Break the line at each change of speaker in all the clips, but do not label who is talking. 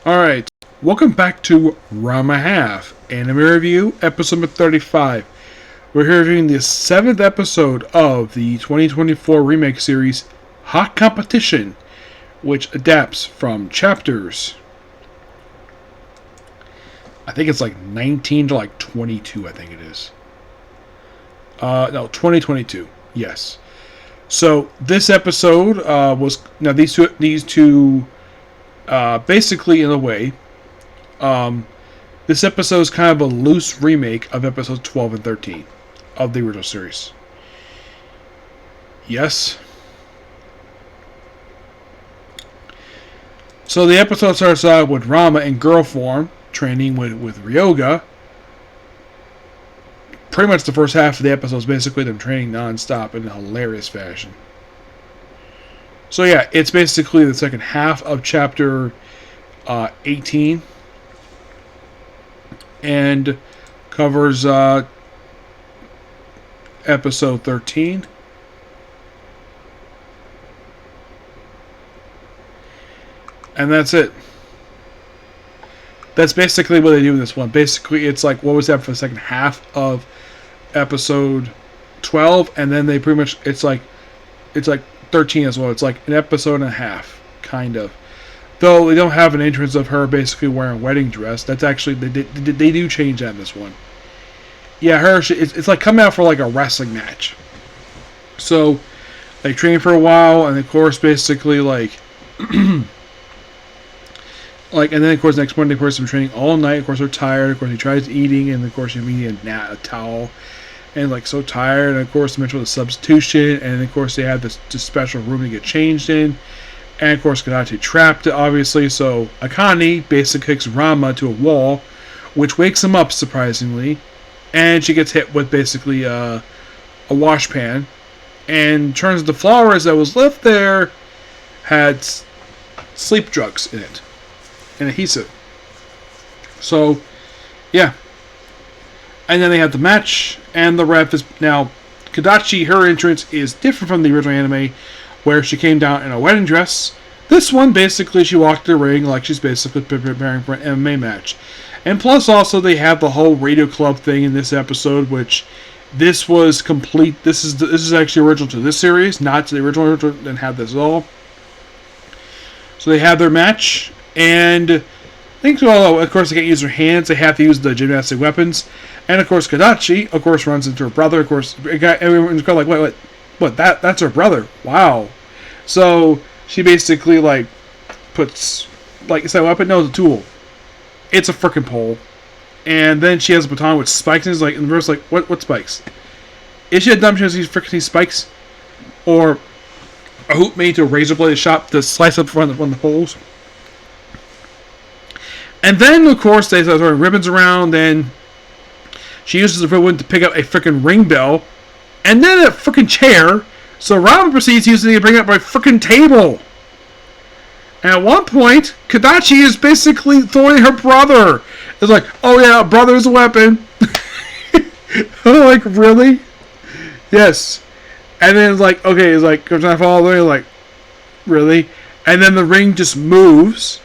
Alright, welcome back to Ranma Half, Anime Review, episode number 35. We're here reviewing the 7th episode of the 2024 remake series, Hot Competition, which adapts from chapters, I think it's like 19 to like 22, I think it is. No, 2022, yes. So, this episode was, now these two basically, in a way, this episode is kind of a loose remake of episodes 12 and 13 of the original series. Yes. So the episode starts out with Ranma in girl form, training with Ryoga. Pretty much the first half of the episode is basically them training non-stop in a hilarious fashion. So yeah, it's basically the second half of chapter 18 and covers episode 13. And that's it. That's basically what they do in this one. Basically, it's like what was that for the second half of episode 12, and then they pretty much it's like 13 as well. It's like an episode and a half, kind of. Though they don't have an entrance of her basically wearing a wedding dress. That's actually they do change that in this one. Yeah, it's like coming out for like a wrestling match. So they train for a while, and of course, basically like, and then of course next morning, of course, they're training all night. Of course, they're tired. Of course, he tries eating, and of course, he needs a towel. And like so tired, and of course they mention the substitution, and of course they have this special room to get changed in, and of course Kadachi trapped it obviously, so Akane basically kicks Ranma to a wall, which wakes him up surprisingly, and she gets hit with basically a wash pan, and turns the flowers that was left there had sleep drugs in it, and adhesive. So yeah. And then they have the match, and the ref is now Kadachi. Her entrance is different from the original anime, where she came down in a wedding dress. This one, basically, she walked the ring like she's basically preparing for an MMA match. And plus, also, they have the whole radio club thing in this episode, which this was complete. This is actually original to this series, not to the original. Didn't have this at all. So they have their match, and I think, well, of course, they can't use their hands. They have to use the gymnastic weapons. And, of course, Kadachi, of course, runs into her brother. Of course, everyone's kind of like, what, that's her brother. Wow. So, she basically, like, puts, like, it's a weapon? No, it's a tool. It's a freaking pole. And then she has a baton with spikes, and it's like, in the verse, like, what spikes? Is she a dumb she has these freaking spikes? Or a hoop made to a razor blade shop to slice up one of the poles? And then, of course, they start throwing ribbons around, and she uses the ribbon to pick up a freaking ring bell, and then a freaking chair. So Ranma proceeds using it to bring up a freaking table. And at one point, Kadachi is basically throwing her brother. It's like, oh yeah, brother's a weapon. I'm like, really? Yes. And then it's like, okay, it's like, I'm trying to follow the way, like, really? And then the ring just moves.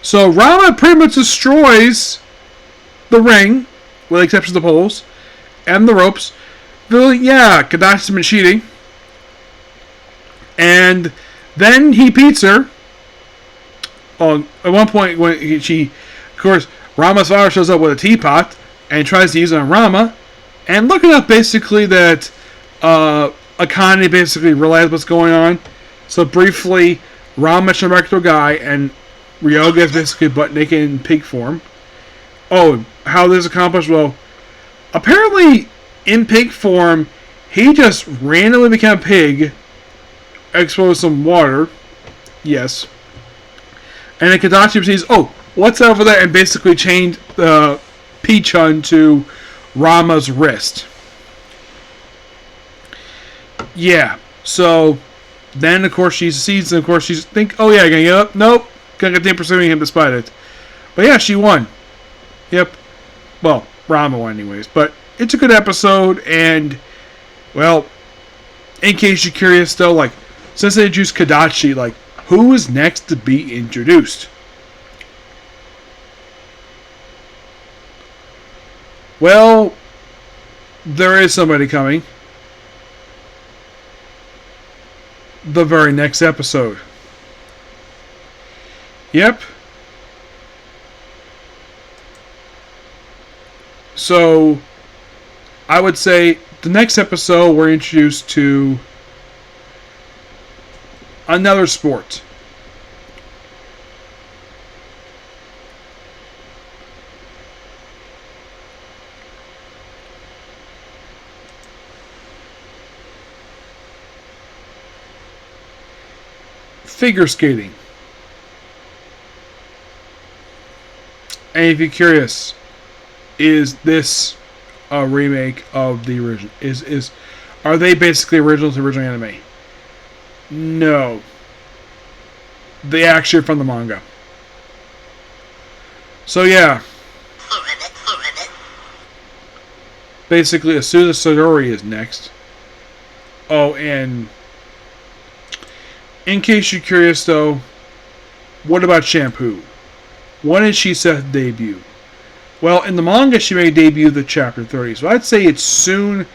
So Ranma pretty much destroys the ring, with the exception of the poles and the ropes. Really, yeah, Kadachi's been cheating. And then he beats her. At one point, when of course, Ranma's father shows up with a teapot and tries to use it on Ranma. And look enough, basically, that Akane basically realizes what's going on. So briefly, Ranma turns back to a guy, and Ryoga is basically butt naked in pig form. Oh, how this is accomplished? Well, apparently in pig form, he just randomly became a pig, exposed some water. Yes. And then Kadachi proceeds, oh, what's over there? And basically chained P-Chun to Ranma's wrist. Yeah. So then, of course, she sees, and of course, she's think, oh yeah, gonna get up? Nope. Gonna continue pursuing him despite it. But yeah, she won. Yep. Well, Ranma won anyways. But it's a good episode, and, well, in case you're curious though, like, since they introduced Kadachi, like, who is next to be introduced? Well, there is somebody coming. The very next episode. Yep. So, I would say the next episode we're introduced to another sport. Figure skating. And if you're curious, is this a remake of the original? Are they basically original to the original anime? No. They actually are from the manga. So yeah. Basically, Asuda Sadori is next. Oh, and in case you're curious though, what about Shampoo? When did she set debut? Well, in the manga, she made debut the chapter 30, so I'd say it's soon,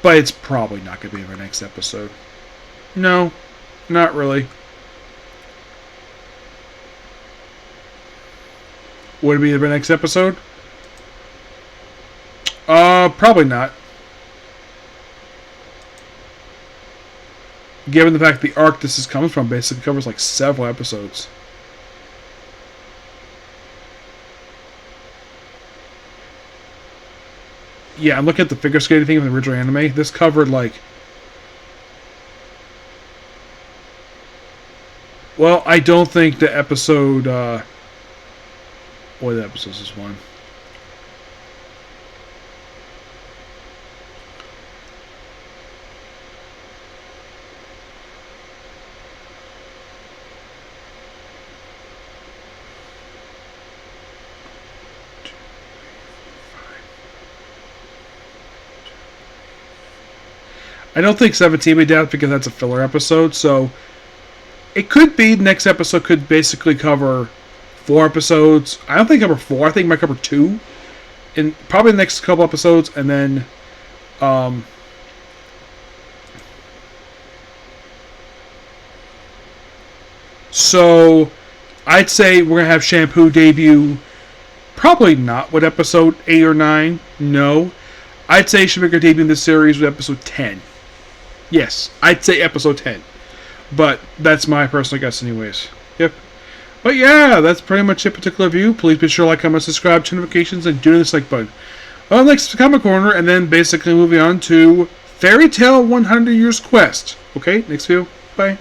but it's probably not going to be in our next episode. No, not really. Would it be the next episode? Probably not. Given the fact the arc this comes from basically covers like several episodes. Yeah, I'm looking at the figure skating thing of the original anime. This covered like... Well, I don't think the episode... What episode is this one? I don't think 17 will be down because that's a filler episode, so it could be the next episode could basically cover 4 episodes. I don't think cover 4, I think it might cover 2 in probably the next couple episodes, and then so I'd say we're gonna have Shampoo debut probably not with episode 8 or 9, no. I'd say she make her debut in this series with episode 10. Yes, I'd say episode 10. But that's my personal guess anyways. Yep. But yeah, that's pretty much it particular view. Please be sure to like, comment, subscribe, turn notifications, and do this like button. Well, next Comic Corner, and then basically moving on to Fairy Tail 100 Years Quest. Okay, next view. Bye.